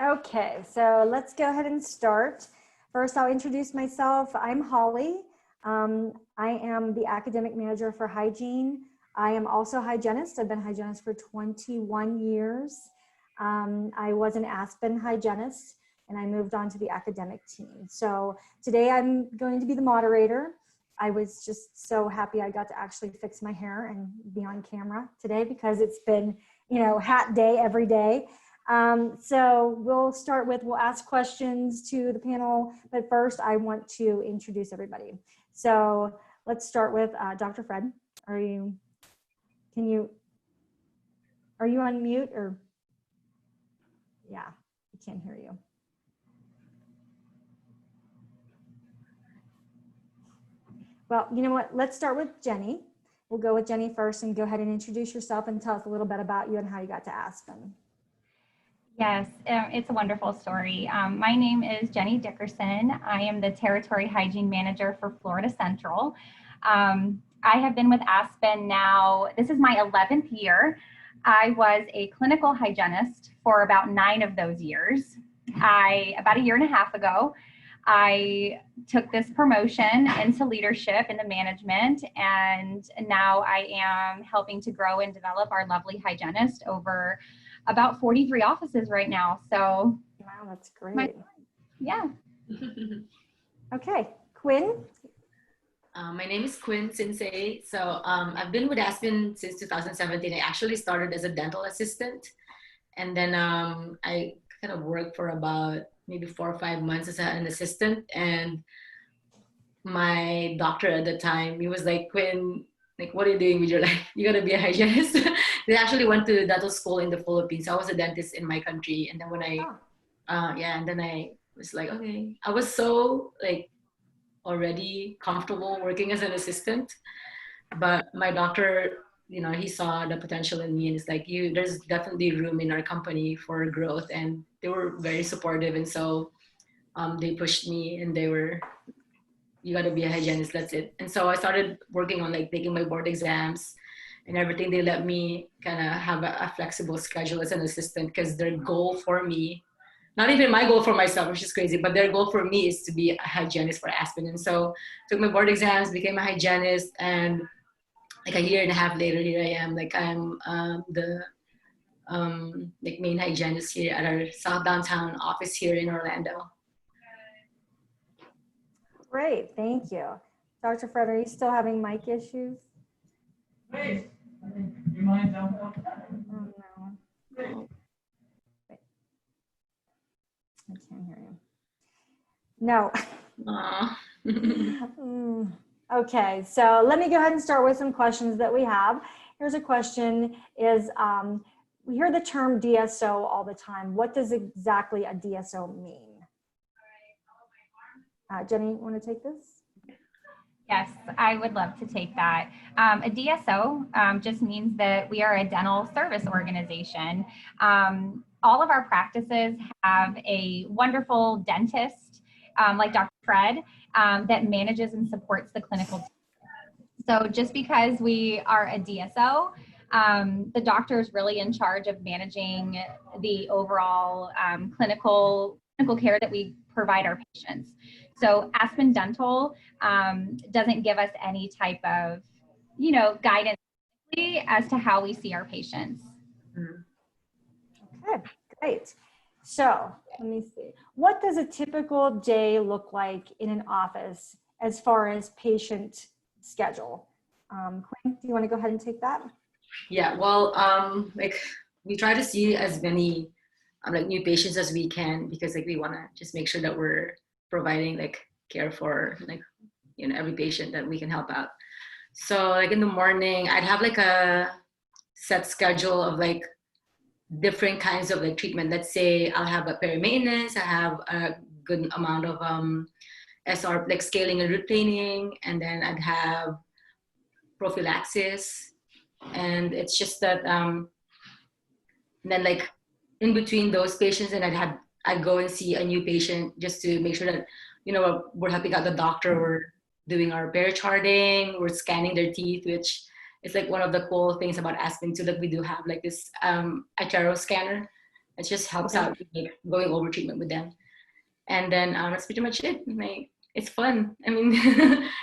Okay, so let's go ahead and start. First, I'll introduce myself. I'm Holly. I am the academic manager for Hygiene. I am also a hygienist. I've been a hygienist for 21 years. I was an Aspen hygienist and I moved on to the academic team. So today I'm going to be the moderator. I was just so happy I got to actually fix my hair and be on camera today because it's been, hat day every day. So we'll start with, we'll ask questions to the panel, but first I want to introduce everybody. So let's start with Dr. Fred. Are you on mute or? Yeah, I can't hear you. Well, you know what? Let's start with Jenny. We'll go with Jenny first and go ahead and introduce yourself and tell us a little bit about you and how you got to Aspen. Yes, it's a wonderful story. My name is Jenny Dickerson. I am the Territory Hygiene Manager for Florida Central. I have been with Aspen now, this is my 11th year. I was a clinical hygienist for about 9 of those years. About a year and a half ago, I took this promotion into leadership, into management, and now I am helping to grow and develop our lovely hygienist over about 43 offices right now. So wow, that's great. Yeah. Okay, Quinn. My name is Quinn Sensei. So I've been with Aspen since 2017. I actually started as a dental assistant, and then I kind of worked for about maybe 4 or 5 months as an assistant. And my doctor at the time, he was like, Quinn, like, what are you doing with your life? You gotta be a hygienist. They actually went to dental school in the Philippines. I was a dentist in my country. And then when and then I was like, okay, I was so like already comfortable working as an assistant, but my doctor, he saw the potential in me and it's like, there's definitely room in our company for growth, and they were very supportive. And so they pushed me and they were, you got to be a hygienist, that's it. And so I started working on like taking my board exams and everything. They let me kind of have a flexible schedule as an assistant because their goal for me, not even my goal for myself, which is crazy, but their goal for me is to be a hygienist for Aspen. And so took my board exams, became a hygienist, and like a year and a half later, here I am. Like I'm the like main hygienist here at our South Downtown office here in Orlando. Great, thank you. Dr. Fred, are you still having mic issues? Wait, you mind down? Oh no. Wait. I can't hear you. No. Okay, so let me go ahead and start with some questions that we have. Here's a question is, we hear the term DSO all the time. What does exactly a DSO mean? Jenny, you want to take this? Yes, I would love to take that. A DSO just means that we are a dental service organization. All of our practices have a wonderful dentist, like Dr. Fred, that manages and supports the clinical team. So just because we are a DSO, the doctor is really in charge of managing the overall clinical care that we provide our patients. So Aspen Dental doesn't give us any type of, guidance as to how we see our patients. Okay, great. So let me see. What does a typical day look like in an office as far as patient schedule? Quinn, do you want to go ahead and take that? Yeah, well, like we try to see as many like new patients as we can, because like we want to just make sure that we're providing like care for like every patient that we can help out. So like in the morning, I'd have like a set schedule of like different kinds of like treatment. Let's say I'll have a peri-maintenance, I have a good amount of SR, like scaling and root planing, and then I'd have prophylaxis. And it's just that then like in between those patients, and I'd go and see a new patient just to make sure that we're helping out the doctor, we're doing our pair charting, we're scanning their teeth, which is like one of the cool things about Aspen too, that we do have like this iTero scanner. It just helps out with, like, going over treatment with them. And then that's pretty much it. Like, it's fun. I mean,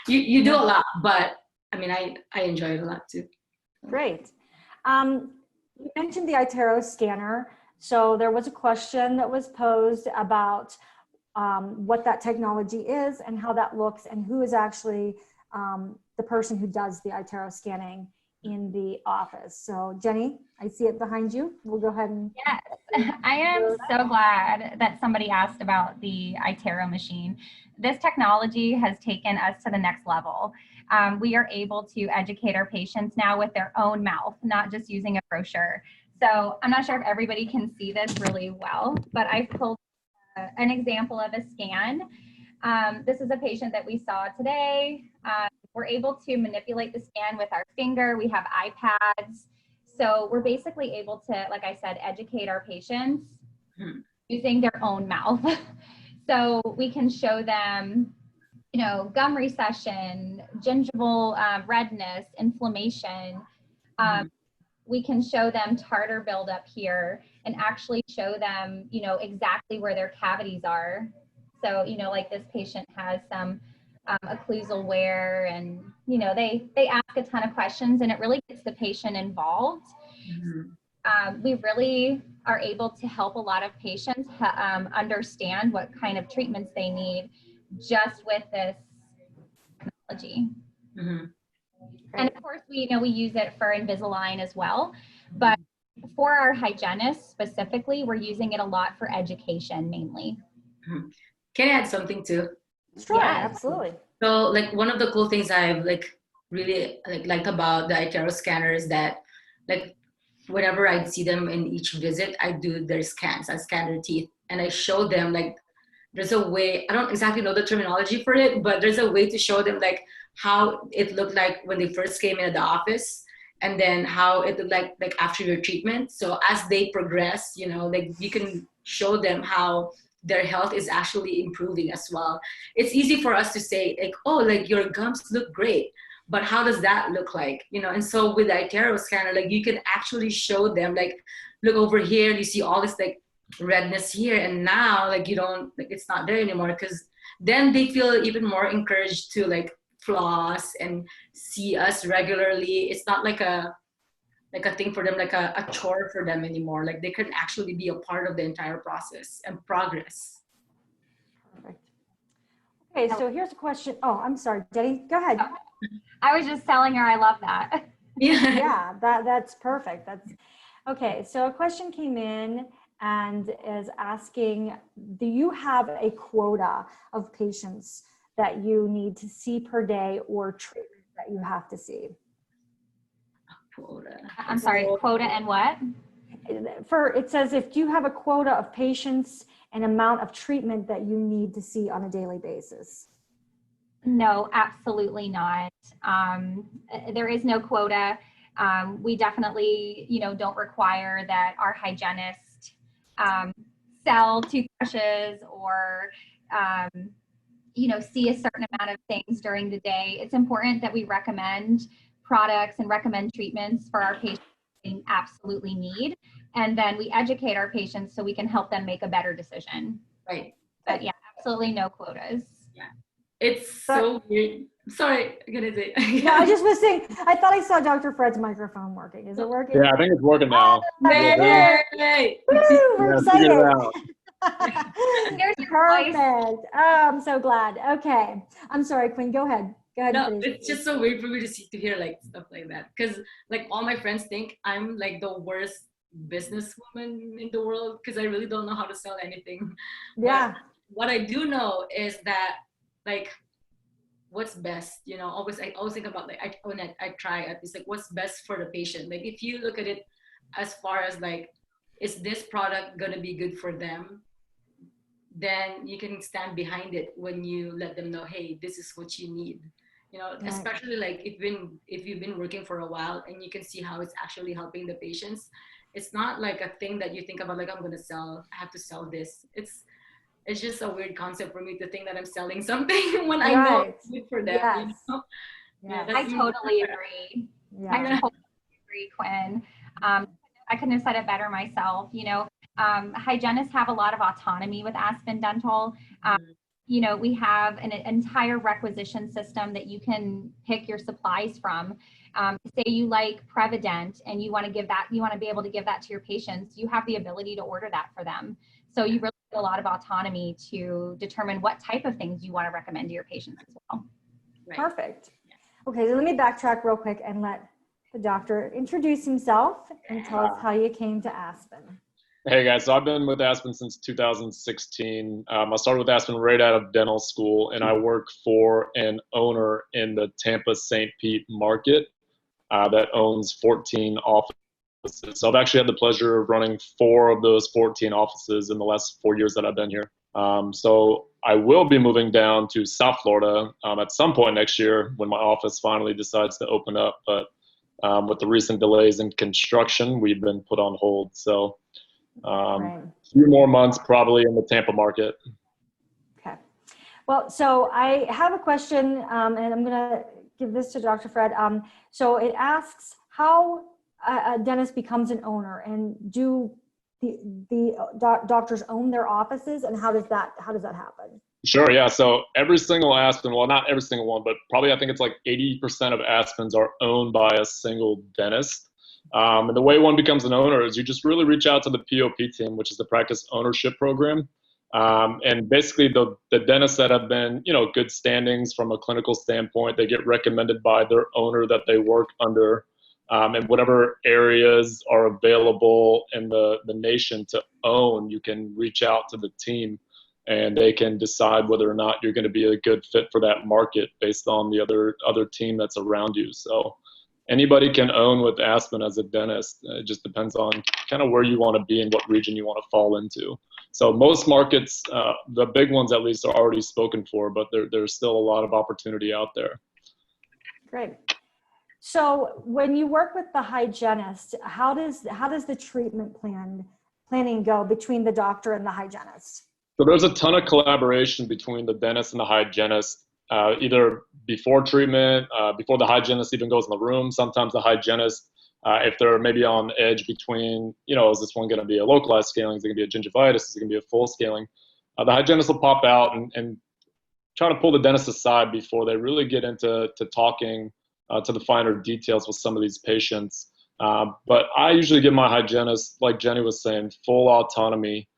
you do a lot, but I mean, I enjoy it a lot too. Great. You mentioned the iTero scanner. So there was a question that was posed about what that technology is and how that looks and who is actually the person who does the iTero scanning in the office. So Jenny, I see it behind you. We'll go ahead and. Yes, I am so glad that somebody asked about the iTero machine. This technology has taken us to the next level. We are able to educate our patients now with their own mouth, not just using a brochure. So I'm not sure if everybody can see this really well, but I've pulled an example of a scan. This is a patient that we saw today. We're able to manipulate the scan with our finger. We have iPads. So we're basically able to, like I said, educate our patients using their own mouth. So we can show them, you know, gum recession, gingival redness, inflammation. We can show them tartar buildup here and actually show them, you know, exactly where their cavities are. So, you know, like this patient has some occlusal wear, and, you know, they ask a ton of questions, and it really gets the patient involved. We really are able to help a lot of patients understand what kind of treatments they need just with this technology. And of course, we use it for Invisalign as well, but for our hygienists specifically, we're using it a lot for education mainly. Can I add something too? Sure, Yeah. absolutely. So, like, one of the cool things I've really liked about the iTero scanner is that, like, whenever I see them in each visit, I do their scans. I scan their teeth and I show them, like, there's a way, I don't exactly know the terminology for it, but there's a way to show them, like, how it looked like when they first came into the office, and then how it looked like after your treatment. So as they progress, you know, like, you can show them how their health is actually improving as well. It's easy for us to say, like, oh, like, your gums look great, but how does that look like, you know? And so with the iTero scanner, like, you can actually show them, like, look over here, you see all this, like, redness here, and now, like, you don't, like, it's not there anymore, because then they feel even more encouraged to, like, floss and see us regularly. It's not like a thing for them, like a chore for them anymore. Like, they can actually be a part of the entire process and progress. Perfect. Okay, so here's a question. Oh, I'm sorry, Jenny, go ahead. I was just telling her I love that. Yeah, that's perfect. That's okay. So a question came in and is asking, do you have a quota of patients that you need to see per day or treatment that you have to see? Quota. I'm sorry, quota and what? It says, if you have a quota of patients and amount of treatment that you need to see on a daily basis. No, absolutely not. There is no quota. We definitely, don't require that our hygienist sell toothbrushes or, see a certain amount of things during the day. It's important that we recommend products and recommend treatments for our patients they absolutely need. And then we educate our patients so we can help them make a better decision. Right. But yeah, absolutely no quotas. Yeah. It's so weird. Sorry, I'm gonna say. No, I just was saying, I thought I saw Dr. Fred's microphone working. Is it working? Yeah, I think it's working now. Yay! Woo, we're Yeah, figured it excited. out. There's your voice. Perfect. Oh, I'm so glad. Okay. I'm sorry, Quinn, go ahead. Go ahead. No, and finish. it's just so weird for me to hear, like, stuff like that, because, like, all my friends think I'm, like, the worst businesswoman in the world because I really don't know how to sell anything. Yeah. But what I do know is that, like, what's best, I always think about, like, when I try it, it's like, what's best for the patient. Like, if you look at it as far as, like, is this product gonna be good for them, then you can stand behind it when you let them know, hey, this is what you need. Right. Especially, like, if you've been working for a while and you can see how it's actually helping the patients. It's not like a thing that you think about, like, I have to sell this. It's just a weird concept for me to think that I'm selling something when I know it's good for them. Yes. Yeah, I totally agree. Yeah. I totally agree, Quinn. I couldn't have said it better myself. Hygienists have a lot of autonomy with Aspen Dental. You know, we have an entire requisition system that you can pick your supplies from. Say you like Prevident and you want to give that, you want to be able to give that to your patients, you have the ability to order that for them. So you really have a lot of autonomy to determine what type of things you want to recommend to your patients as well. Right. Perfect. Okay, so let me backtrack real quick and let the doctor introduce himself and tell us how you came to Aspen. Hey guys, so I've been with Aspen since 2016. I started with Aspen right out of dental school, and I work for an owner in the Tampa St. Pete market that owns 14 offices. So I've actually had the pleasure of running 4 of those 14 offices in the last 4 years that I've been here. So I will be moving down to South Florida at some point next year when my office finally decides to open up. But with the recent delays in construction, we've been put on hold. So Right. a few more months probably in the Tampa market. Okay. Well, so I have a question, and I'm going to give this to Dr. Fred. So it asks how a dentist becomes an owner, and do the doctors own their offices, and how does that happen? Sure, yeah. So every single Aspen, well, not every single one, but probably I think it's like 80% of Aspens are owned by a single dentist. And the way one becomes an owner is you just really reach out to the POP team, which is the practice ownership program. And basically the dentists that have been, good standings from a clinical standpoint, they get recommended by their owner that they work under. And whatever areas are available in the nation to own, you can reach out to the team and they can decide whether or not you're going to be a good fit for that market based on the other team that's around you. So anybody can own with Aspen as a dentist. It just depends on kind of where you want to be and what region you want to fall into. So most markets, the big ones at least, are already spoken for, but there's still a lot of opportunity out there. Great. So when you work with the hygienist, how does the treatment planning go between the doctor and the hygienist? So there's a ton of collaboration between the dentist and the hygienist, either before treatment, before the hygienist even goes in the room. Sometimes the hygienist, if they're maybe on edge between, is this one going to be a localized scaling? Is it going to be a gingivitis? Is it going to be a full scaling? The hygienist will pop out and try to pull the dentist aside before they really get into talking to the finer details with some of these patients. But I usually give my hygienist, like Jenny was saying, full autonomy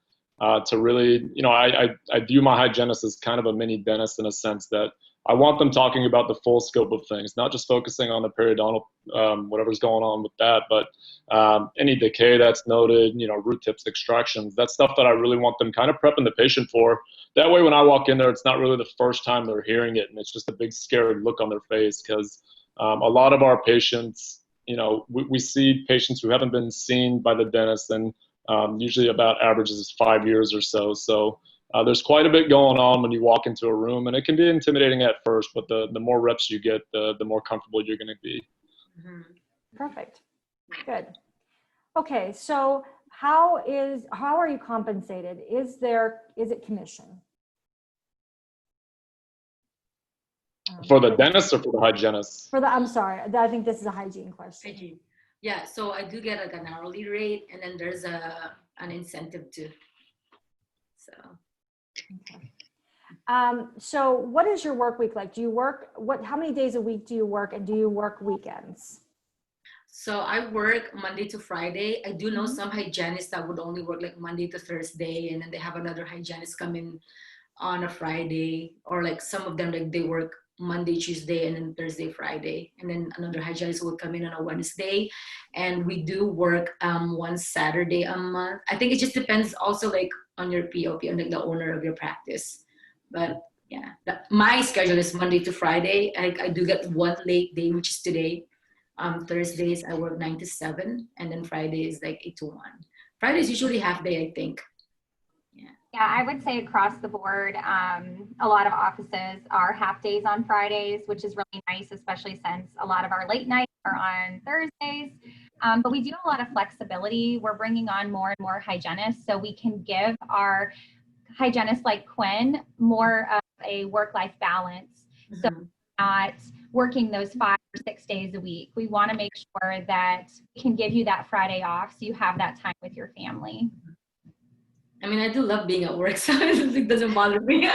to really, I view my hygienist as kind of a mini dentist in a sense that I want them talking about the full scope of things, not just focusing on the periodontal, whatever's going on with that, but any decay that's noted, root tips, extractions, that's stuff that I really want them kind of prepping the patient for. That way, when I walk in there, it's not really the first time they're hearing it, and it's just a big scared look on their face because a lot of our patients, we see patients who haven't been seen by the dentist and usually about averages is 5 years or so. So there's quite a bit going on when you walk into a room, and it can be intimidating at first, but the more reps you get, the more comfortable you're going to be. Mm-hmm. Perfect. Good. Okay. So how are you compensated? Is it commission? For the dentist or for the hygienist? I'm sorry. I think this is a hygiene question. Hygiene. Yeah, so I do get like an hourly rate, and then there's an incentive too. So. Okay. So what is your work week like? Do you work, how many days a week do you work, and do you work weekends? So I work Monday to Friday. I do know some hygienists that would only work like Monday to Thursday, and then they have another hygienist come in on a Friday, or like some of them, like they work Monday, Tuesday, and then Thursday, Friday, and then another hygienist will come in on a Wednesday. And we do work one Saturday a month. I think it just depends also like on your POP, on like the owner of your practice. But yeah, my schedule is Monday to Friday. I do get one late day, which is today. Thursdays I work 9 to 7, and then Friday is like 8 to 1. Friday is usually half day, I think. Yeah, I would say across the board, a lot of offices are half days on Fridays, which is really nice, especially since a lot of our late nights are on Thursdays. But we do have a lot of flexibility. We're bringing on more and more hygienists, so we can give our hygienists like Quinn more of a work-life balance. So not working those 5 or 6 days a week. We want to make sure that we can give you that Friday off so you have that time with your family. I mean, I do love being at work, so it doesn't bother me.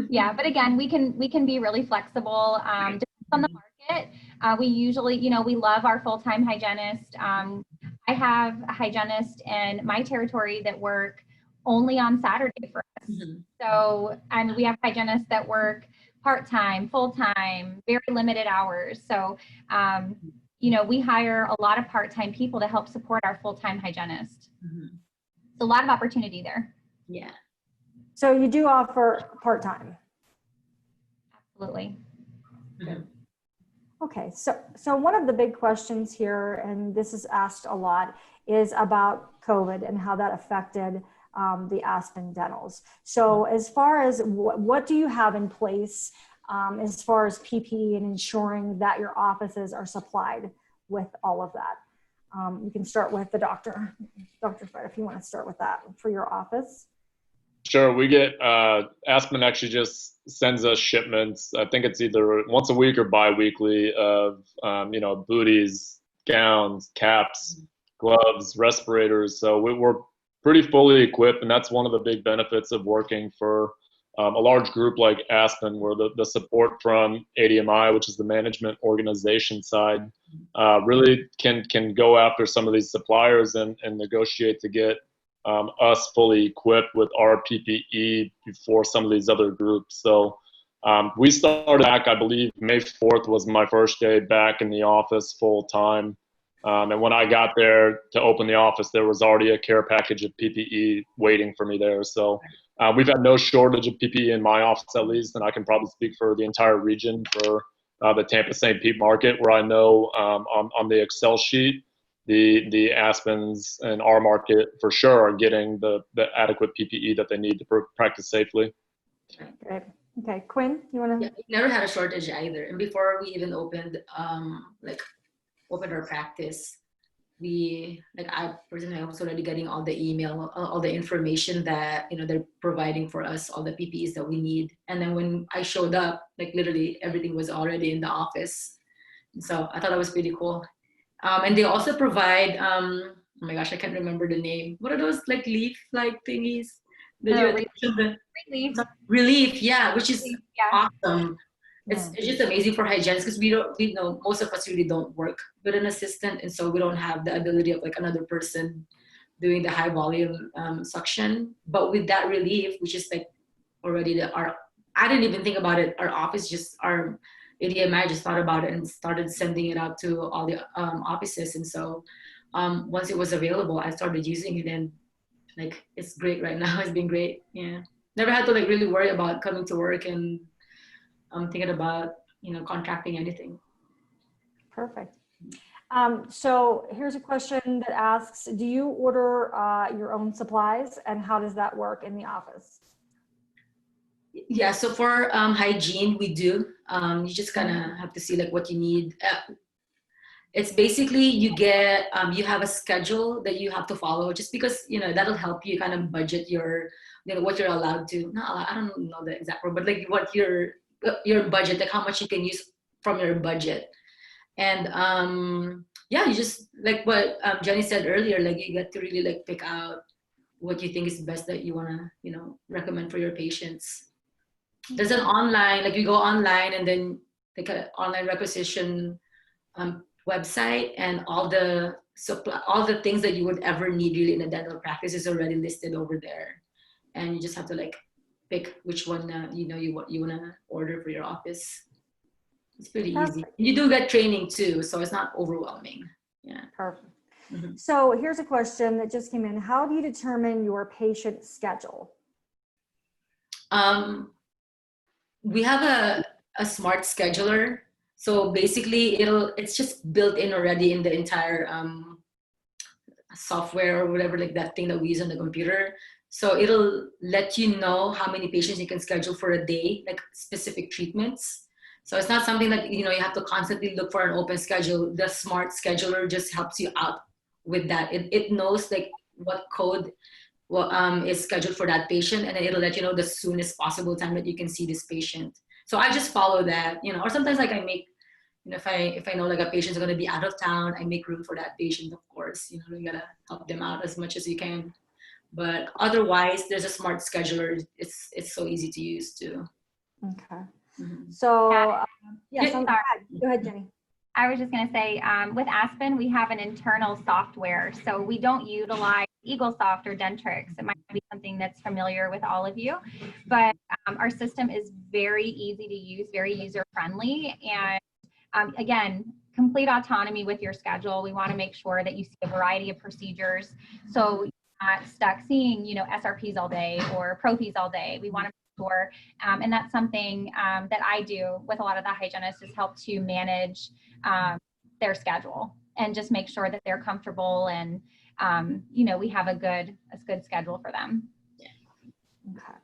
Yeah, but again, we can be really flexible. Depends on the market. We usually, we love our full-time hygienist. I have a hygienist in my territory that work only on Saturday for us. Mhm. So, and we have hygienists that work part-time, full-time, very limited hours. So, we hire a lot of part-time people to help support our full-time hygienist. Mhm. So a lot of opportunity there. Yeah. So you do offer part-time. Absolutely. Mhm. Okay, so one of the big questions here, and this is asked a lot, is about COVID and how that affected the Aspen Dentals. So as far as what do you have in place as far as PPE and ensuring that your offices are supplied with all of that? You can start with the doctor. Dr. Fred, if you want to start with that for your office. Sure, we get Aspen actually just sends us shipments. I think it's either once a week or bi-weekly of booties, gowns, caps, gloves, respirators. So we're pretty fully equipped, and that's one of the big benefits of working for a large group like Aspen, where the support from ADMI, which is the management organization side, really can go after some of these suppliers and negotiate to get us fully equipped with our PPE before some of these other groups. So we started back, I believe, May 4th was my first day back in the office full time. And when I got there to open the office, there was already a care package of PPE waiting for me there. So we've had no shortage of PPE in my office, at least, and I can probably speak for the entire region for the Tampa St. Pete market, where I know on the Excel sheet, the Aspens and our market for sure are getting the adequate PPE that they need to practice safely. Great. Okay, Quinn, you want to? Yeah, we never had a shortage either. And before we even opened our practice, I personally was already getting all the email, all the information that they're providing for us, all the PPEs that we need. And then when I showed up, literally everything was already in the office. And so I thought that was pretty cool. And they also provide, oh my gosh, I can't remember the name. What are those leaf-like thingies? Relief, yeah, which is awesome. It's just amazing for hygienists because we know most of us really don't work with an assistant, and so we don't have the ability of another person doing the high volume suction. But with that relief, which is already I didn't even think about it. Our office our ADMI just thought about it and started sending it out to all the offices. And so once it was available, I started using it, and it's great right now. It's been great. Yeah, never had to really worry about coming to work and thinking about contracting anything. Perfect. So here's a question that asks, do you order your own supplies, and how does that work in the office? Yeah, so for hygiene, we do. You just kind of have to see what you need. It's basically you have a schedule that you have to follow, just because that'll help you kind of budget your what you're allowed to. Not allowed, I don't know the exact word, but what your budget, how much you can use from your budget. And you just what Jenny said earlier, you get to really pick out what you think is best that you want to recommend for your patients. There's an online, you go online and then an online requisition website, and all the things that you would ever need really in a dental practice is already listed over there, and you just have to pick which one you want to order for your office. It's pretty easy. You do get training too, so it's not overwhelming. Yeah. Perfect. Mm-hmm. So here's a question that just came in. How do you determine your patient schedule? We have a smart scheduler. So basically it's just built in already in the entire software or whatever, that thing that we use on the computer. So it'll let you know how many patients you can schedule for a day, specific treatments. So it's not something that you have to constantly look for an open schedule. The smart scheduler just helps you out with that. It knows what code is scheduled for that patient, and then it'll let you know the soonest possible time that you can see this patient. So I just follow that, or sometimes I make You know, if I know like a patient's going to be out of town, I make room for that patient, of course. You know, you gotta help them out as much as you can. But otherwise, there's a smart scheduler. It's so easy to use too. Okay. Mhm. So, Yeah. yeah, Sorry. go ahead, Jenny. I was just going to say, with Aspen, we have an internal software. So we don't utilize EagleSoft or Dentrix. It might be something that's familiar with all of you, but our system is very easy to use, very user-friendly. And again, complete autonomy with your schedule. We want to make sure that you see a variety of procedures. So you're not stuck seeing, you know, SRPs all day or ProPs all day. We want to make sure, and that's something that I do with a lot of the hygienists, is help to manage their schedule and just make sure that they're comfortable and you know, we have a good schedule for them. Okay.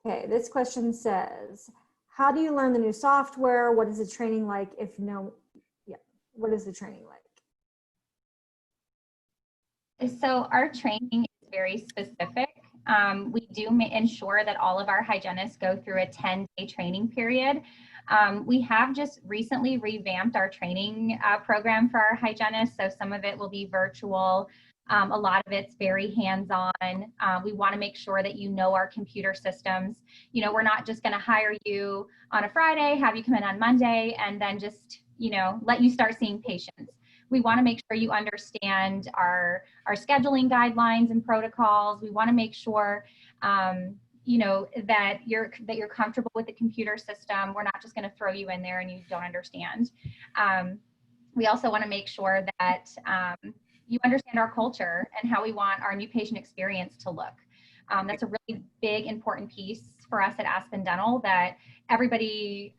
Okay, this question says, how do you learn the new software? What is the training like? If no, yeah, what is the training like? So our training is very specific. We do ensure that all of our hygienists go through a 10-day training period. We have just recently revamped our training program for our hygienists. So some of it will be virtual. A lot of it's very hands-on. We want to make sure that you know our computer systems. You know, we're not just going to hire you on a Friday, have you come in on Monday, and then just, you know, let you start seeing patients. We want to make sure you understand our scheduling guidelines and protocols. We want to make sure, you know, that you're comfortable with the computer system. We're not just going to throw you in there and you don't understand. We also want to make sure that you understand our culture and how we want our new patient experience to look. That's a really big, important piece for us at Aspen Dental, that everybody,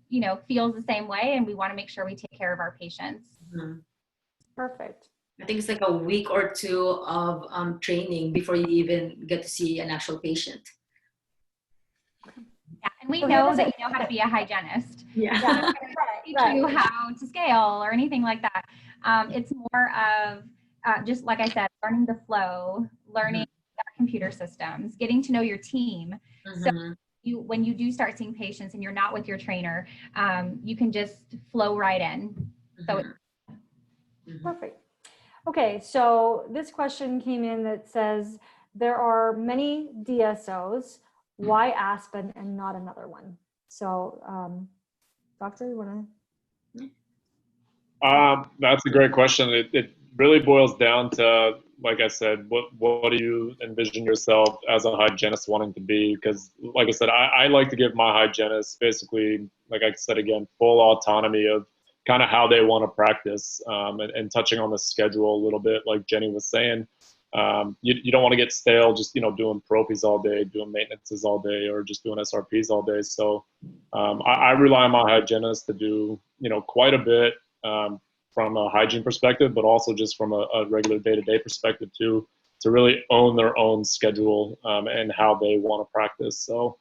you know, feels the same way, and we want to make sure we take care of our patients. Mhm. Perfect. I think it's like a week or two of training before you even get to see an actual patient. Yeah, and we So know here's that a- you know how to be a hygienist. Yeah. Yeah, Teach you how to scale or anything like that. It's more of just like I said, learning the flow, learning computer systems, getting to know your team. So when you do start seeing patients and you're not with your trainer, you can just flow right in. So Perfect. Okay, so this question came in that says, there are many DSOs. Why Aspen and not another one? So, doctor, you want to? That's a great question. It really boils down to, like I said, what do you envision yourself as a hygienist wanting to be? Because, like I said, I like to give my hygienists basically, like I said again, full autonomy of kind of how they want to practice, and touching on the schedule a little bit, like Jenny was saying. You don't want to get stale just, you know, doing propies all day, doing maintenances all day, or just doing SRPs all day. So I rely on my hygienist to do, you know, quite a bit from a hygiene perspective, but also just from a regular day-to-day perspective too, to really own their own schedule and how they want to practice. So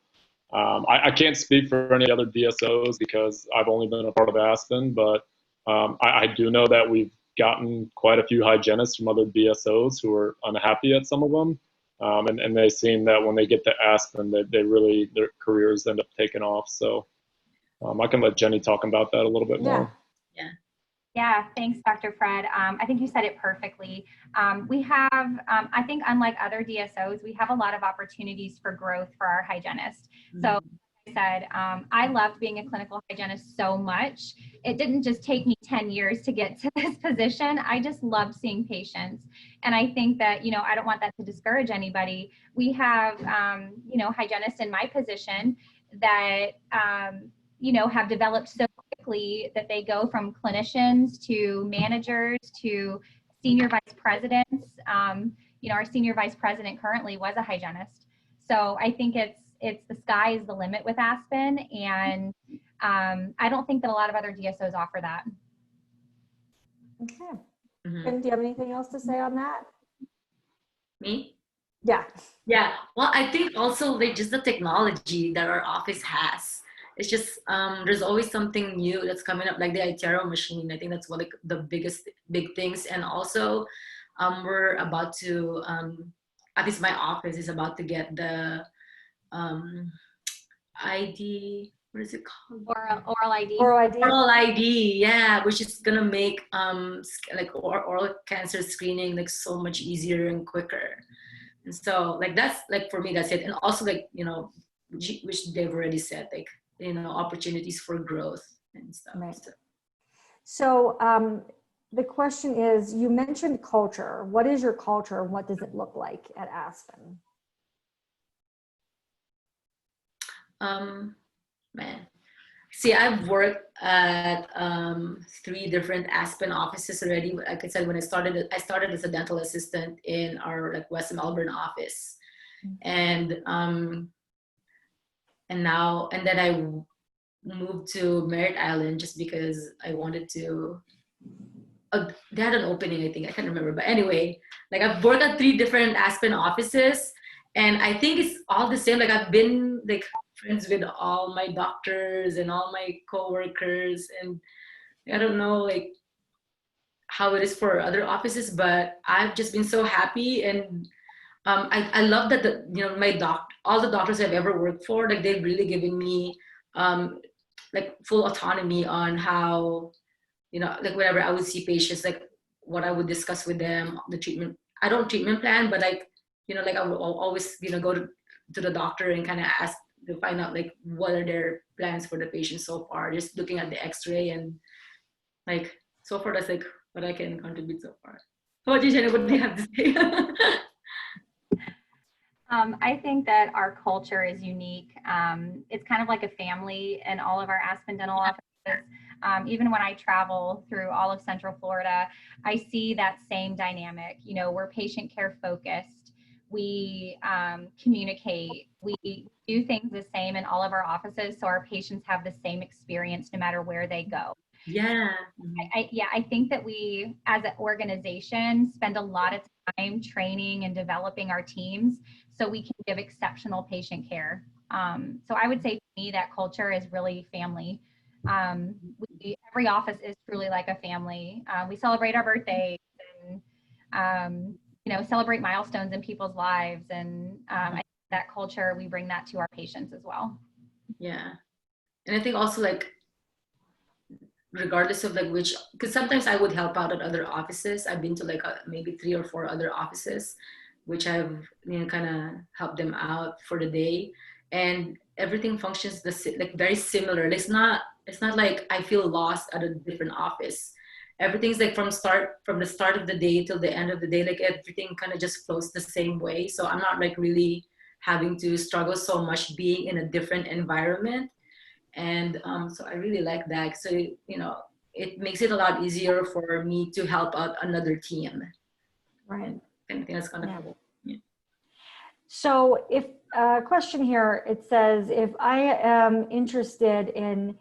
I can't speak for any other DSOs because I've only been a part of Aspen, but I do know that we've gotten quite a few hygienists from other DSOs who are unhappy at some of them. And they seem that when they get to Aspen, they really, their careers end up taking off. So I can let Jenny talk about that a little bit more. yeah, thanks, Dr. Fred. I think you said it perfectly. We have, I think unlike other DSOs, we have a lot of opportunities for growth for our hygienists. So like I said, I loved being a clinical hygienist so much. It didn't just take me 10 years to get to this position. I just loved seeing patients. And I think that, you know, I don't want that to discourage anybody. We have, you know, hygienists in my position that, you know, have developed so quickly that they go from clinicians to managers to senior vice presidents. You know, our senior vice president currently was a hygienist. So I think it's the sky is the limit with Aspen, and I don't think that a lot of other DSOs offer that. Okay. And do you have anything else to say on that? Me? Yeah. Yeah. Well, I think also like just the technology that our office has. It's just there's always something new that's coming up, like the iTero machine. I think that's one of the big things. And also, we're about to, at least my office is about to get the ID. what is it called? Oral ID. Oral ID. Oral ID, yeah, which is gonna make like oral cancer screening like so much easier and quicker. And so like that's like for me that's it. And also like which they've already said like opportunities for growth and stuff. Right. So the question is, you mentioned culture. What is your culture? What does it look like at Aspen? Man, see, I've worked at 3 different Aspen offices already. Like I said, when I started as a dental assistant in our like West Melbourne office, and then I moved to Merritt Island just because I wanted to. They had an opening, I think, I can't remember, but anyway, like I've worked at 3 different Aspen offices, and I think it's all the same. Like I've been like friends with all my doctors and all my coworkers, and I don't know like how it is for other offices, but I've just been so happy. And I love that all the doctors I've ever worked for, like they've really given me like full autonomy on how like whenever I would see patients, like what I would discuss with them, the treatment. I don't treatment plan, but like like I will always go to the doctor and kind of ask to find out like what are their plans for the patient so far, just looking at the x-ray. And like so far that's like what I can contribute so far. How about you, Jenna? What do you have to say? I think that our culture is unique. It's kind of like a family in all of our Aspen Dental offices. Even when I travel through all of Central Florida, I see that same dynamic. We're patient care focused. We communicate. We do things the same in all of our offices, so our patients have the same experience no matter where they go. Yeah. I think that we, as an organization, spend a lot of time training and developing our teams so we can give exceptional patient care. So I would say to me that culture is really family. Every office is truly like a family. We celebrate our birthdays and celebrate milestones in people's lives, and I think that culture, we bring that to our patients as well. Yeah, and I think also like regardless of like because sometimes I would help out at other offices. I've been to like maybe 3 or 4 other offices, which I've kind of helped them out for the day, and everything functions like very similar. It's not like I feel lost at a different office. Everything's like from the start of the day till the end of the day, like everything kind of just flows the same way. So I'm not like really having to struggle so much being in a different environment. And so I really like that. So it makes it a lot easier for me to help out another team. Right. I think that's kind of cool. Yeah. So if question here, it says, if I am interested in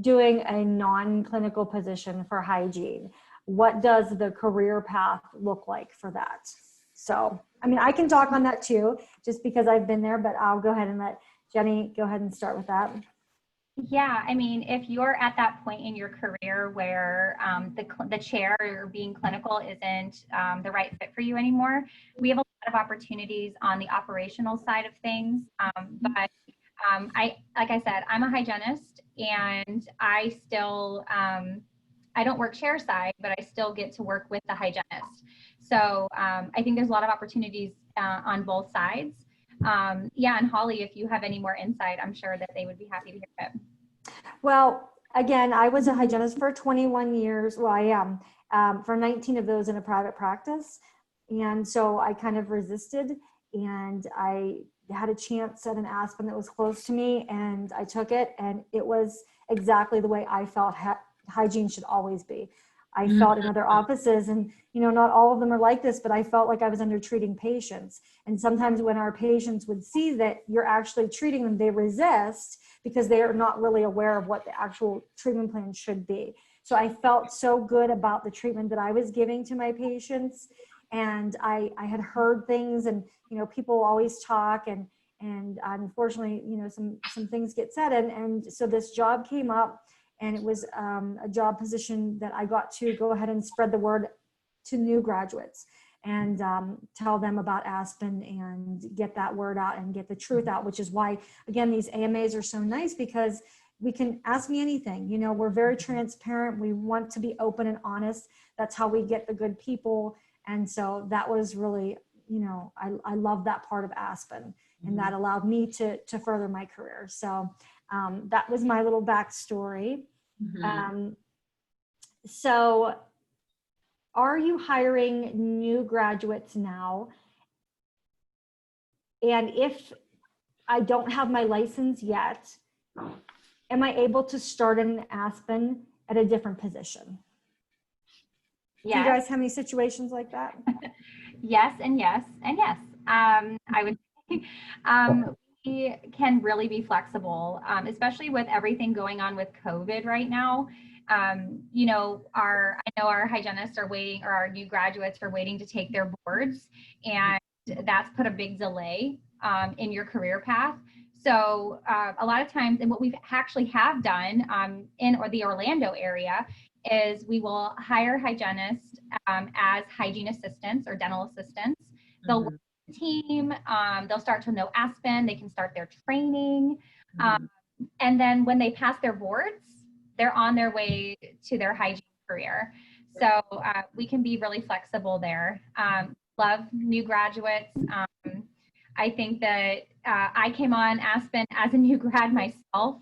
doing a non-clinical position for hygiene, what does the career path look like for that? So, I mean, I can talk on that too, just because I've been there, but I'll go ahead and let Jenny go ahead and start with that. Yeah, I mean, if you're at that point in your career where the chair or being clinical isn't the right fit for you anymore, we have a lot of opportunities on the operational side of things. But like I said, I'm a hygienist, and I still, I don't work chair side, but I still get to work with the hygienist. So I think there's a lot of opportunities on both sides. Yeah, and Holly, if you have any more insight, I'm sure that they would be happy to hear it. Well, again, I was a hygienist for 21 years. Well, I am for 19 of those in a private practice. And so I kind of resisted, and I had a chance at an Aspen that was close to me, and I took it, and it was exactly the way I felt hygiene should always be. I felt in other offices, and not all of them are like this, but I felt like I was under treating patients. And sometimes when our patients would see that you're actually treating them, they resist because they are not really aware of what the actual treatment plan should be. So I felt so good about the treatment that I was giving to my patients. And I had heard things, and people always talk, and unfortunately some things get said, and so this job came up, and it was a job position that I got to go ahead and spread the word to new graduates and tell them about Aspen and get that word out and get the truth out, which is why, again, these AMAs are so nice, because we can ask me anything. You know, we're very transparent. We want to be open and honest. That's how we get the good people. And so that was really, you know, I love that part of Aspen, and that allowed me to further my career. So that was my little backstory. So are you hiring new graduates now? And if I don't have my license yet, am I able to start in Aspen at a different position? Yes. Do you guys have any situations like that? Yes, and yes, and yes. I would say we can really be flexible, especially with everything going on with COVID right now. You know, I know our hygienists are waiting, or our new graduates are waiting to take their boards, and that's put a big delay in your career path. So a lot of times, and what we actually have done in the Orlando area is we will hire hygienists as hygiene assistants or dental assistants. They'll work with the team, they'll start to know Aspen, they can start their training. And then when they pass their boards, they're on their way to their hygiene career. So we can be really flexible there. Love new graduates. I think that I came on Aspen as a new grad myself.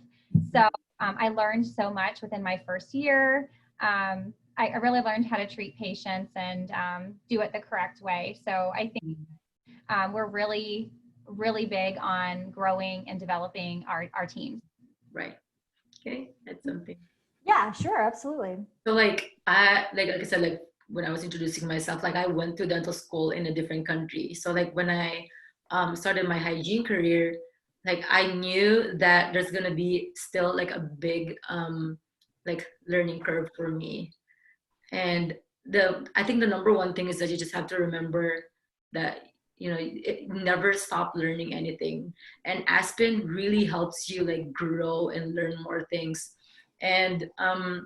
So I learned so much within my first year. I really learned how to treat patients and do it the correct way. So I think we're really, really big on growing and developing our teams. Right. Okay, that's something. Yeah, sure, absolutely. So like I said, like when I was introducing myself, like I went to dental school in a different country. So like when I started my hygiene career, like I knew that there's gonna be still like a big like learning curve for me. And I think the number one thing is that you just have to remember that, you know, never stop learning anything. And Aspen really helps you like grow and learn more things. And I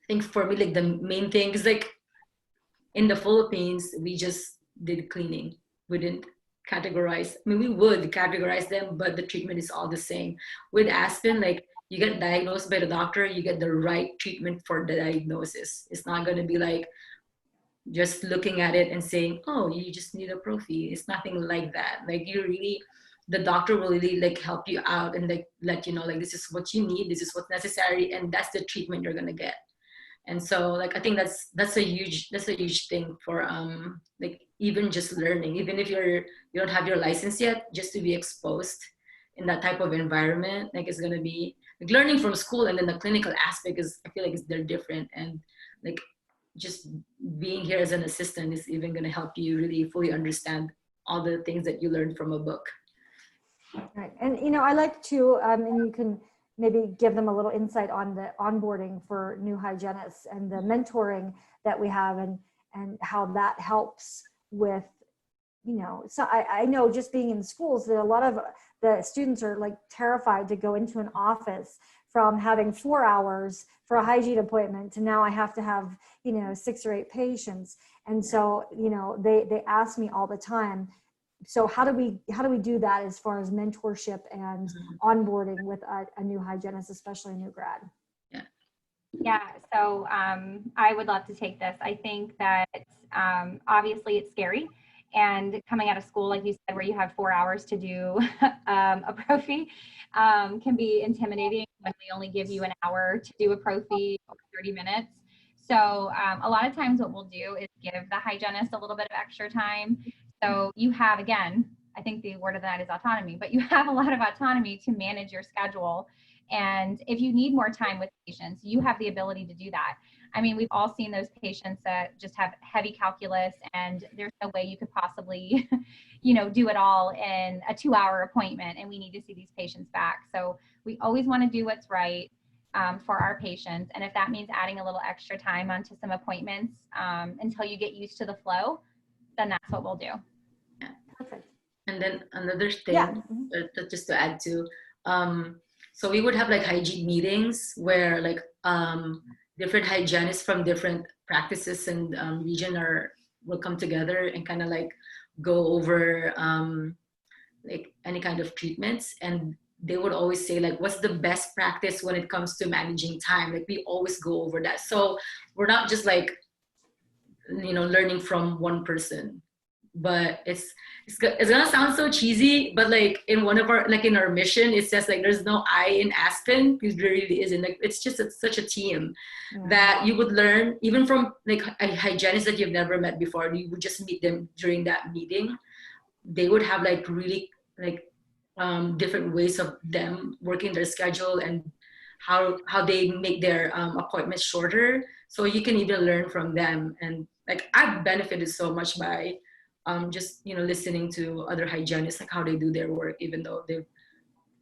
think for me, like the main thing is like in the Philippines, we just did cleaning. We didn't categorize. I mean, we would categorize them, but the treatment is all the same. With Aspen, like you get diagnosed by the doctor, you get the right treatment for the diagnosis. It's not going to be like just looking at it and saying, oh, you just need a prophy. It's nothing like that. Like you really, the doctor will really like help you out and like let you know, like this is what you need, this is what's necessary, and that's the treatment you're going to get. And so like I think that's a huge thing for like even just learning, even if you don't have your license yet, just to be exposed in that type of environment, like it's gonna be like learning from school, and then the clinical aspect is, I feel like they're different, and like just being here as an assistant is even gonna help you really fully understand all the things that you learned from a book. Right, and you know, I like to, and you can maybe give them a little insight on the onboarding for new hygienists and the mentoring that we have, and how that helps with, you know, so I know just being in schools that a lot of the students are like terrified to go into an office from having 4 hours for a hygiene appointment to now I have to have, you know, 6 or 8 patients. And so, you know, they ask me all the time, so how do we do that as far as mentorship and onboarding with a new hygienist, especially a new grad? Yeah, so I would love to take this. I think that obviously it's scary, and coming out of school, like you said, where you have 4 hours to do a prophy can be intimidating when they only give you an hour to do a prophy or 30 minutes. So a lot of times what we'll do is give the hygienist a little bit of extra time. So you have, again, I think the word of that is autonomy, but you have a lot of autonomy to manage your schedule. And if you need more time with patients, you have the ability to do that. I mean, we've all seen those patients that just have heavy calculus, and there's no way you could possibly, you know, do it all in a 2-hour appointment, and we need to see these patients back. So we always want to do what's right for our patients. And if that means adding a little extra time onto some appointments until you get used to the flow, then that's what we'll do. Yeah. Perfect. And then another thing, just to add to, so we would have like hygiene meetings where like different hygienists from different practices and region will come together and kind of like go over like any kind of treatments. And they would always say like, what's the best practice when it comes to managing time? Like we always go over that. So we're not just like, learning from one person, but it's gonna sound so cheesy, but like in one of our, like in our mission, it says like, there's no I in Aspen, because there really isn't. Like, it's just such a team that you would learn even from like a hygienist that you've never met before. You would just meet them during that meeting. They would have like really like different ways of them working their schedule and how they make their appointments shorter. So you can even learn from them. And like I've benefited so much by just listening to other hygienists, like how they do their work, even though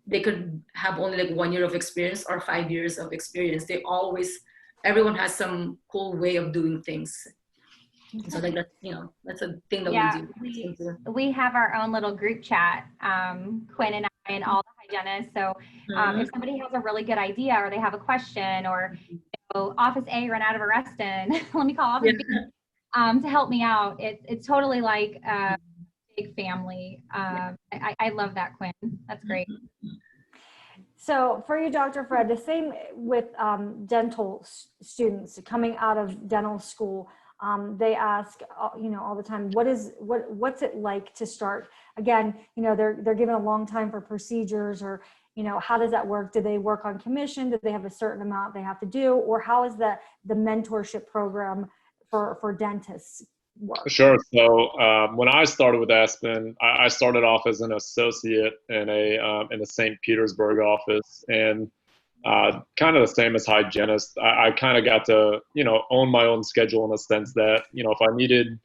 they could have only like 1 year of experience or 5 years of experience. Everyone has some cool way of doing things. So like that's a thing that we do. We have our own little group chat, Quinn and I and all the hygienists. So if somebody has a really good idea or they have a question, or Office A ran out of Arrestin, let me call Office B to help me out. It's totally like a big family. I love that, Quinn. That's great. So for you, Dr. Fred, the same with dental students coming out of dental school. They ask, all the time, what's it like to start? Again, they're given a long time for procedures, or, how does that work? Do they work on commission? Do they have a certain amount they have to do? Or how is the mentorship program for dentists work? Sure. So when I started with Aspen, I started off as an associate in the St. Petersburg office, and kind of the same as hygienist. I kind of got to own my own schedule in the sense that if I needed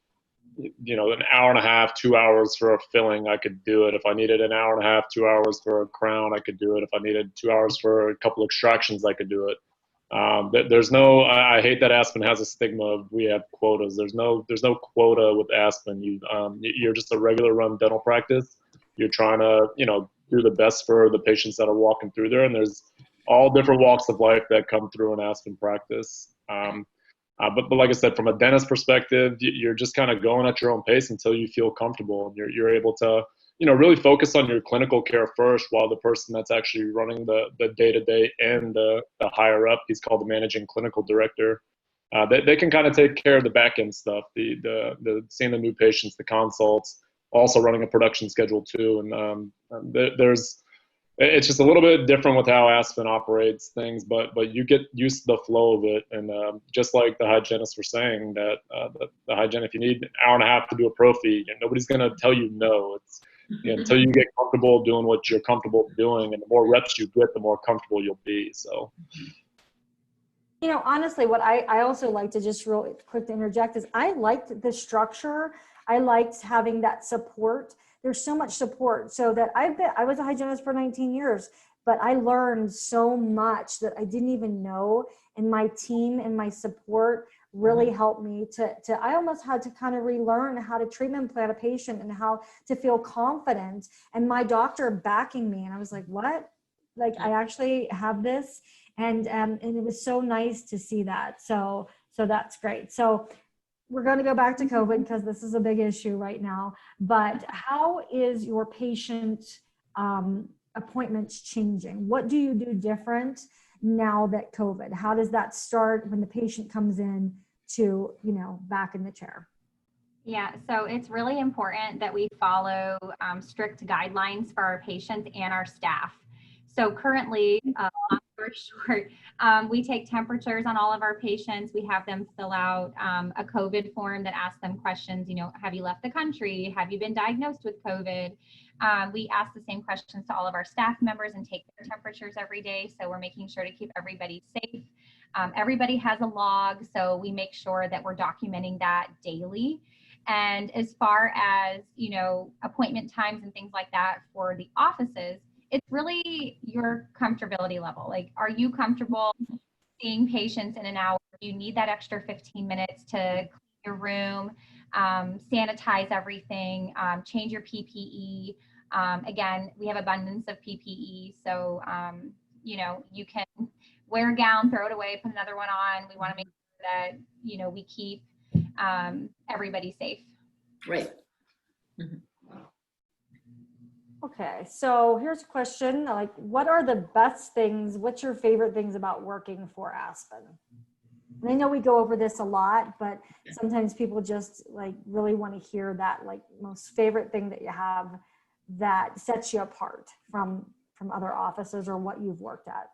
an hour and a half, 2 hours for a filling, I could do it. If I needed an hour and a half, 2 hours for a crown, I could do it. If I needed 2 hours for a couple extractions, I could do it. There's no, I hate that Aspen has a stigma of we have quotas. There's no quota with Aspen. You're just a regular run dental practice. You're trying to, do the best for the patients that are walking through there. And there's all different walks of life that come through an Aspen practice. But like I said, from a dentist perspective, you're just kind of going at your own pace until you feel comfortable, and you're able to, really focus on your clinical care first, while the person that's actually running the day-to-day and the higher up, he's called the managing clinical director. They can kind of take care of the back end stuff, the seeing the new patients, the consults, also running a production schedule too. And it's just a little bit different with how Aspen operates things, but you get used to the flow of it. And just like the hygienists were saying, that the hygienist, if you need an hour and a half to do a prophy, nobody's going to tell you no. It's until you get comfortable doing what you're comfortable doing, and the more reps you get, the more comfortable you'll be. So, honestly, what I also like to just real quick to interject is I liked the structure. I liked having that support. There's so much support, so that I was a hygienist for 19 years, but I learned so much that I didn't even know. And my team and my support really helped me I almost had to kind of relearn how to treatment plan a patient and how to feel confident, and my doctor backing me. And I was like, what? Like, I actually have this. And it was so nice to see that. So that's great. So we're going to go back to COVID because this is a big issue right now. But how is your patient appointments changing? What do you do different now that COVID? How does that start when the patient comes in to, back in the chair? Yeah, so it's really important that we follow strict guidelines for our patients and our staff. So currently, long story short, we take temperatures on all of our patients. We have them fill out a COVID form that asks them questions. Have you left the country? Have you been diagnosed with COVID? We ask the same questions to all of our staff members and take their temperatures every day. So we're making sure to keep everybody safe. Everybody has a log, so we make sure that we're documenting that daily. And as far as, appointment times and things like that for the offices, it's really your comfortability level. Like, are you comfortable seeing patients in an hour? Do you need that extra 15 minutes to clean your room, sanitize everything, change your PPE? Again, we have abundance of PPE. So, you can wear a gown, throw it away, put another one on. We want to make sure that, we keep everybody safe. Right. Mm-hmm. Okay, so here's a question, like, what are the best things, what's your favorite things about working for Aspen? And I know we go over this a lot, but sometimes people just like really want to hear that like most favorite thing that you have that sets you apart from other offices or what you've worked at.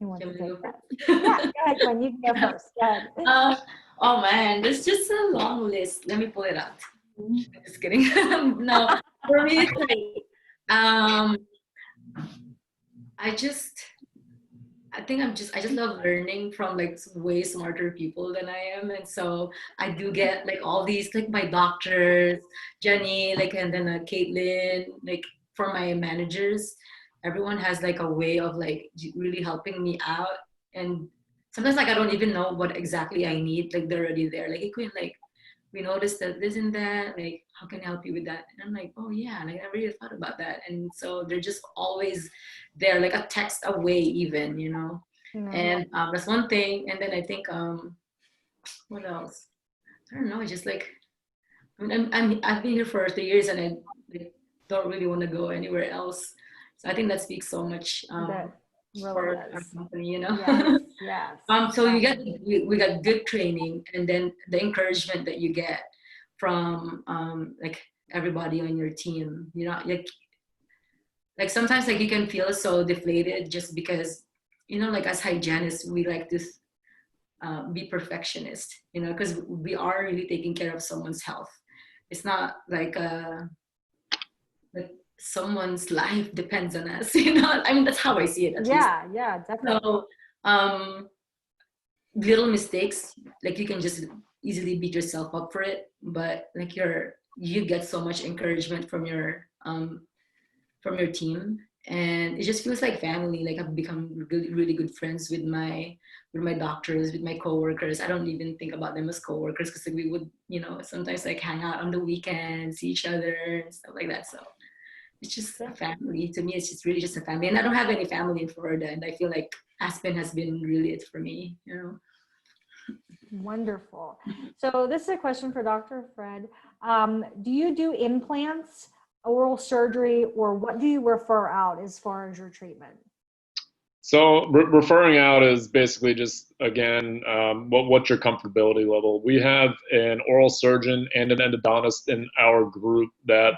You want to take that? Yeah, go ahead, Gwen, you can go first. Go ahead. Oh man, there's just a long list. Let me pull it out. Just kidding. No, for me, it's like, I just love learning from like way smarter people than I am. And so I do get like all these, like my doctors, Jenny, like, and then Caitlin, like for my managers, everyone has like a way of like really helping me out. And sometimes like I don't even know what exactly I need. Like they're already there. Like, hey, Queen, like we noticed that this and that, like how can I help you with that? And I'm like, oh yeah, like I never really thought about that. And so they're just always there, like a text away even, you know. And that's one thing. And then I think what else? I don't know, just like I've been here for 3 years and I like, don't really want to go anywhere else. So I think that speaks so much That really for does. our company, you know. Yes, yes. So we got good training, and then the encouragement that you get from like everybody on your team, you know, like sometimes like you can feel so deflated just because, you know, like as hygienists we like to be perfectionist, you know, because we are really taking care of someone's health. It's not like like someone's life depends on us, you know. I mean, that's how I see it, at least. Yeah, definitely. So little mistakes, like you can just easily beat yourself up for it, but like you get so much encouragement from your team, and it just feels like family. Like I've become really, really good friends with my doctors, with my coworkers. I don't even think about them as coworkers because like, we would, you know, sometimes like hang out on the weekends, see each other and stuff like that. So it's just a family. To me, it's just really just a family. And I don't have any family in Florida, and I feel like Aspen has been really it for me, you know. Wonderful. So this is a question for Dr. Fred. Do you do implants, oral surgery, or what do you refer out as far as your treatment? So referring out is basically just, again, what's your comfortability level. We have an oral surgeon and an endodontist in our group that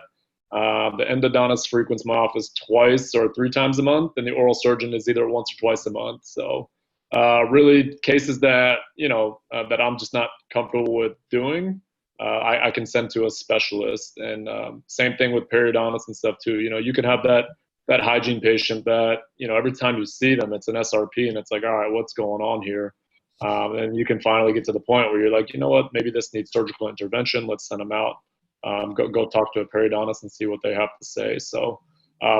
the endodontist frequents my office twice or 3 times a month, and the oral surgeon is either once or twice a month. So really cases that, you know, that I'm just not comfortable with doing, I can send to a specialist. And same thing with periodontists and stuff too. You know, you can have that hygiene patient that, you know, every time you see them, it's an SRP and it's like, all right, what's going on here? And you can finally get to the point where you're like, you know what, maybe this needs surgical intervention. Let's send them out. Go talk to a periodontist and see what they have to say. So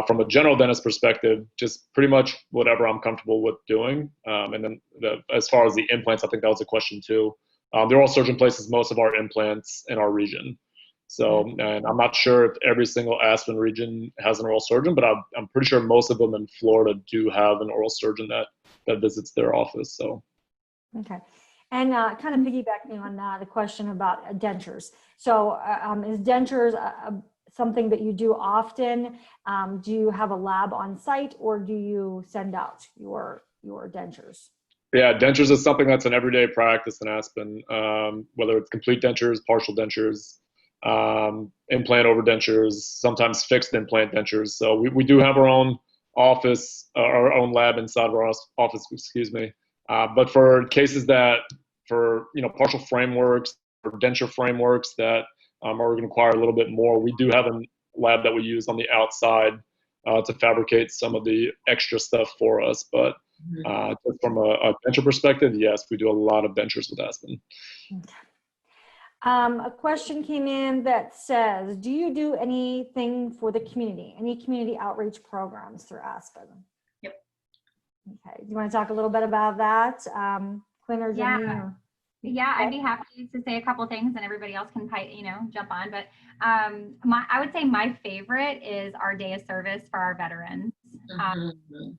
from a general dentist perspective, just pretty much whatever I'm comfortable with doing. And then as far as the implants, I think that was a question too. The oral surgeon places most of our implants in our region. So, and I'm not sure if every single Aspen region has an oral surgeon, but I'm pretty sure most of them in Florida do have an oral surgeon that visits their office. So, okay. And kind of piggybacking on that, the question about dentures. So is dentures something that you do often? Do you have a lab on site, or do you send out your dentures? Yeah, dentures is something that's an everyday practice in Aspen, whether it's complete dentures, partial dentures, implant over dentures, sometimes fixed implant dentures. So we do have our own office, our own lab inside of our office, excuse me. But for cases that, for, you know, partial frameworks or denture frameworks that are going to require a little bit more, we do have a lab that we use on the outside to fabricate some of the extra stuff for us. But just from a denture perspective, yes, we do a lot of dentures with Aspen. Okay. A question came in that says, do you do anything for the community? Any community outreach programs through Aspen? Yep. Okay. Do you want to talk a little bit about that? Quinn or Jenny? Yeah, I'd be happy to say a couple things and everybody else can, you know, jump on. But I would say my favorite is our day of service for our veterans. Mhm.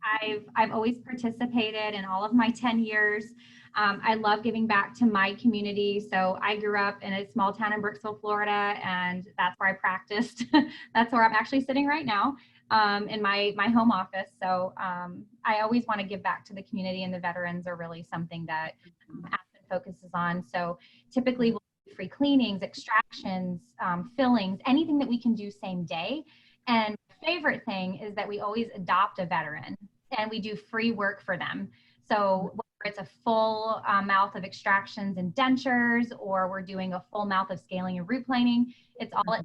I've always participated in all of my 10 years. I love giving back to my community. So I grew up in a small town in Brooksville, Florida, and that's where I practiced. That's where I'm actually sitting right now, in my home office. So I always want to give back to the community, and the veterans are really something that Aspen focuses on. So typically we'll do free cleanings, extractions, fillings, anything that we can do same day. And my favorite thing is that we always adopt a veteran and we do free work for them. So whether it's a full mouth of extractions and dentures, or we're doing a full mouth of scaling and root planing, it's all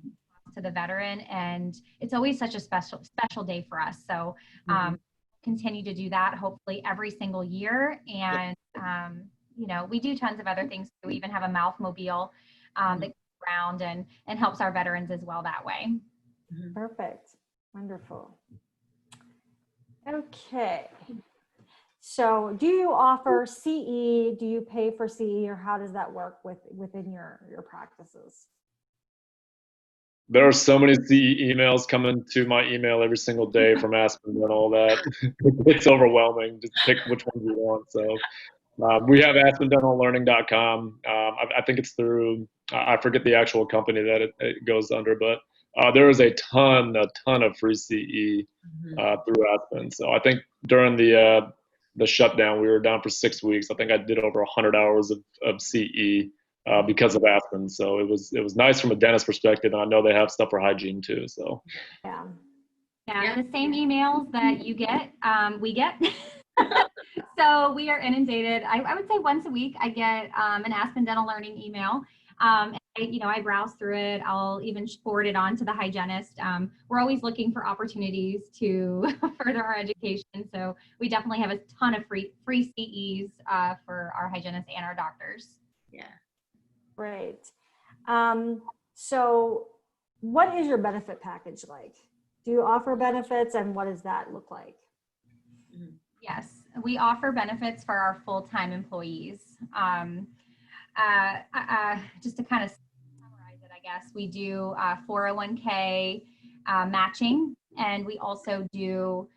to the veteran, and it's always such a special day for us. So continue to do that hopefully every single year. And you know, we do tons of other things. We even have a mouth mobile that goes around and helps our veterans as well that way. Perfect. Wonderful. Okay. So do you offer CE? Do you pay for CE, or how does that work within your practices? There are so many CE emails coming to my email every single day from Aspen and all that. It's overwhelming. Just pick which one you want. So we have AspenDentalLearning.com. I think it's through, I forget the actual company that it goes under, but there is a ton of free CE through Aspen. So I think during the shutdown, we were down for 6 weeks. I think I did over 100 hours of CE because of Aspen. So it was nice from a dentist perspective, and I know they have stuff for hygiene too. So yeah, the same emails that you get, we get. So we are inundated. I would say once a week I get an Aspen Dental Learning email. And I browse through it. I'll even forward it on to the hygienist. We're always looking for opportunities to further our education. So we definitely have a ton of free CEs for our hygienists and our doctors. Yeah. Great. So what is your benefit package like? Do you offer benefits, and what does that look like? Yes, we offer benefits for our full-time employees. Just to kind of summarize it, I guess, we do 401k matching, and we also do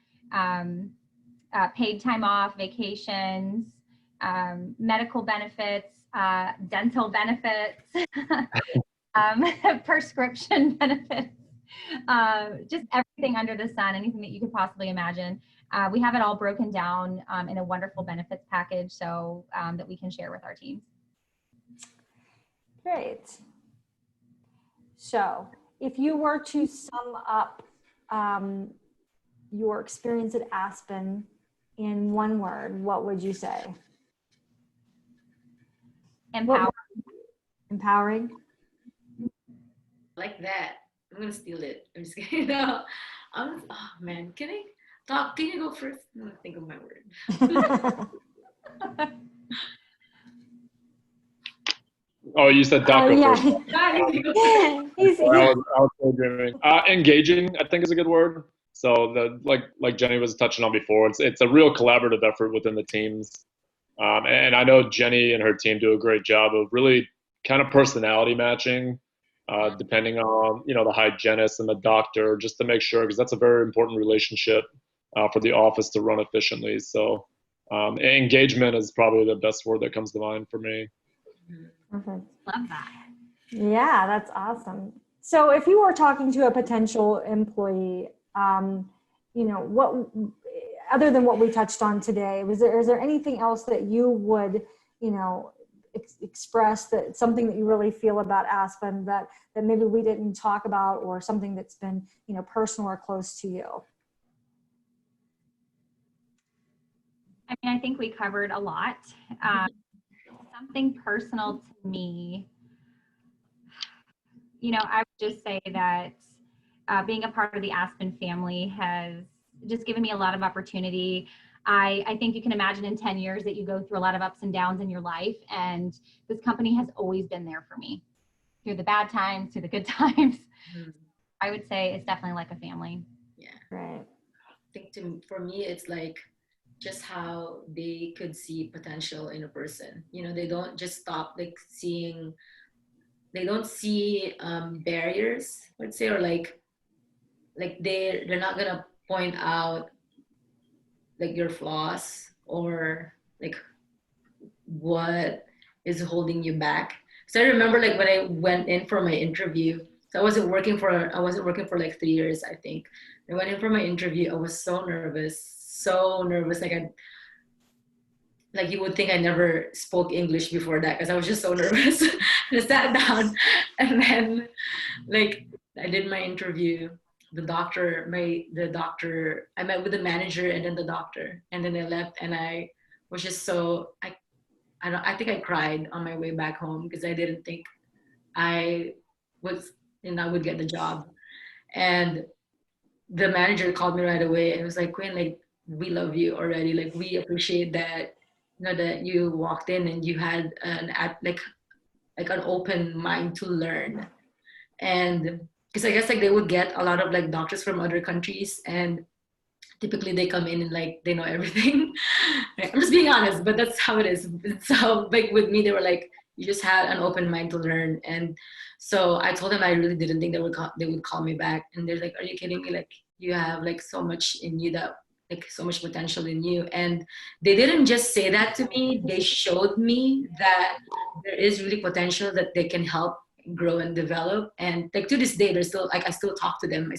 paid time off, vacations, medical benefits, dental benefits, prescription benefits, just everything under the sun, anything that you could possibly imagine. We have it all broken down in a wonderful benefits package, so that we can share with our teams. Great. So if you were to sum up your experience at Aspen in one word, what would you say? Empowering. Like that. I'm gonna steal it. I'm just kidding. No. Oh man, can you go first? I'm gonna think of my word. Oh, you said Doc go first. Yeah. I was so dreaming. Engaging, I think, is a good word. So like Jenny was touching on before, it's a real collaborative effort within the teams. And I know Jenny and her team do a great job of really kind of personality matching, depending on, the hygienist and the doctor, just to make sure, because that's a very important relationship for the office to run efficiently. So engagement is probably the best word that comes to mind for me. Perfect. Love that. Yeah, that's awesome. So if you were talking to a potential employee, what, other than what we touched on today, is there anything else that you would, express, that something that you really feel about Aspen that maybe we didn't talk about, or something that's been, personal or close to you? I mean, I think we covered a lot. Something personal to me, I would just say that being a part of the Aspen family has just given me a lot of opportunity. I think you can imagine in 10 years that you go through a lot of ups and downs in your life, and this company has always been there for me through the bad times, through the good times. I would say it's definitely like a family. Yeah. Right. I think for me, it's like just how they could see potential in a person. They don't just stop they don't see barriers, let's say, or like they're not gonna point out like your flaws or like what is holding you back. So I remember like when I went in for my interview, so I wasn't working for like 3 years, I think. I went in for my interview. I was so nervous. Like you would think I never spoke English before that because I was just so nervous. I sat down and then like I did my interview. The doctor, I met with the manager and then the doctor, and then I left, and I was just I think I cried on my way back home because I didn't think I I would get the job. And the manager called me right away and was like, Quinn, like we love you already. Like we appreciate that, that you walked in and you had like an open mind to learn. And because I guess like they would get a lot of like doctors from other countries, and typically they come in and like they know everything. I'm just being honest, but that's how it is. So like with me, they were like, you just had an open mind to learn. And so I told them I really didn't think they would call me back. And they're like, are you kidding me? Like you have like so much in you, that like so much potential in you. And they didn't just say that to me, they showed me that there is really potential that they can help grow and develop. And like to this day, they're still like, I still talk to them.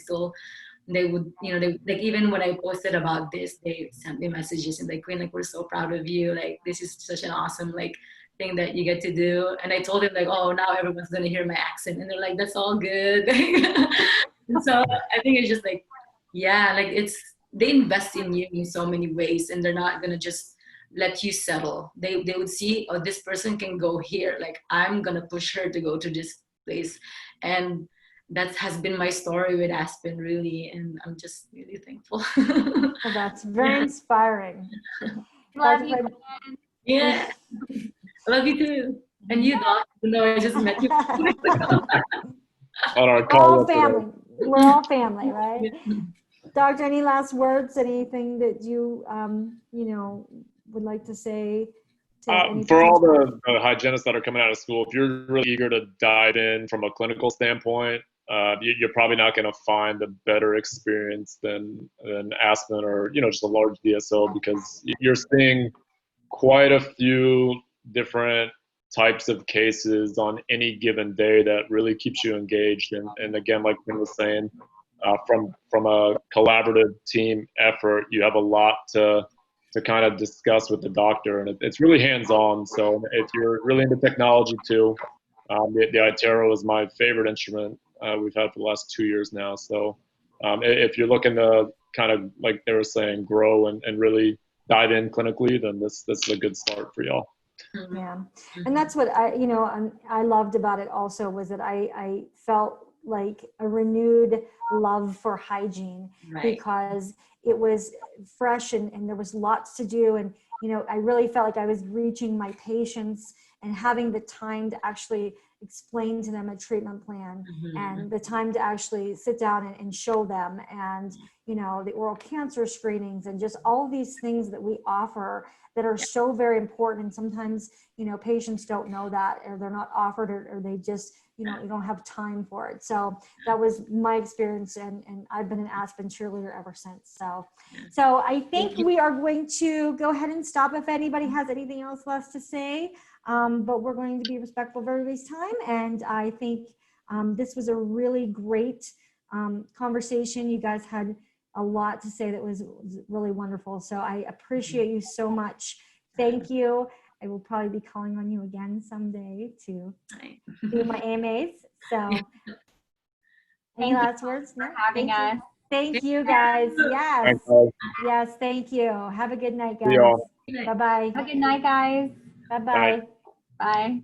They would, they like, even when I posted about this, they sent me messages and like, Queen, like we're so proud of you. Like this is such an awesome like thing that you get to do. And I told them like, oh, now everyone's gonna hear my accent, and they're like, that's all good. And so I think it's just like, yeah, like they invest in you in so many ways, and they're not gonna just let you settle. They would see, oh, this person can go here. Like I'm gonna push her to go to this place. And that has been my story with Aspen, really, and I'm just really thankful. Well, that's very inspiring. Love you. Yeah, I love you too. And you, Doc, even though I just met you. On our We're call all yesterday. family. We're all family, right? Doctor, any last words? Anything that you, would like to say to any For all potential- the hygienists that are coming out of school, if you're really eager to dive in from a clinical standpoint, you're probably not going to find a better experience than Aspen or just a large DSO, because you're seeing quite a few different types of cases on any given day that really keeps you engaged. And again, like Quinn was saying, from a collaborative team effort, you have a lot to kind of discuss with the doctor, and it's really hands-on. So if you're really into technology too, the iTero is my favorite instrument we've had for the last 2 years now. So if you're looking to kind of, like they were saying, grow and really dive in clinically, then this is a good start for y'all. Yeah, and that's what I loved about it also, was that I felt like a renewed love for hygiene, Right. because it was fresh and there was lots to do. And, I really felt like I was reaching my patients and having the time to actually explain to them a treatment plan, and the time to actually sit down and show them, and, the oral cancer screenings, and just all these things that we offer that are so very important. And sometimes, patients don't know that, or they're not offered, or they just, you don't have time for it. So that was my experience, and I've been an Aspen cheerleader ever since. So I think we are going to go ahead and stop if anybody has anything else left to say, but we're going to be respectful of everybody's time. And I think this was a really great conversation. You guys had a lot to say that was really wonderful. So I appreciate you so much. Thank you. I will probably be calling on you again someday to do my AMAs. So any last words? No? Having us. Thank you, guys. Yes. Thanks, guys. Yes, thank you. Have a good night, guys. See y'all. Bye-bye. Have a good night, guys. Bye-bye. Bye.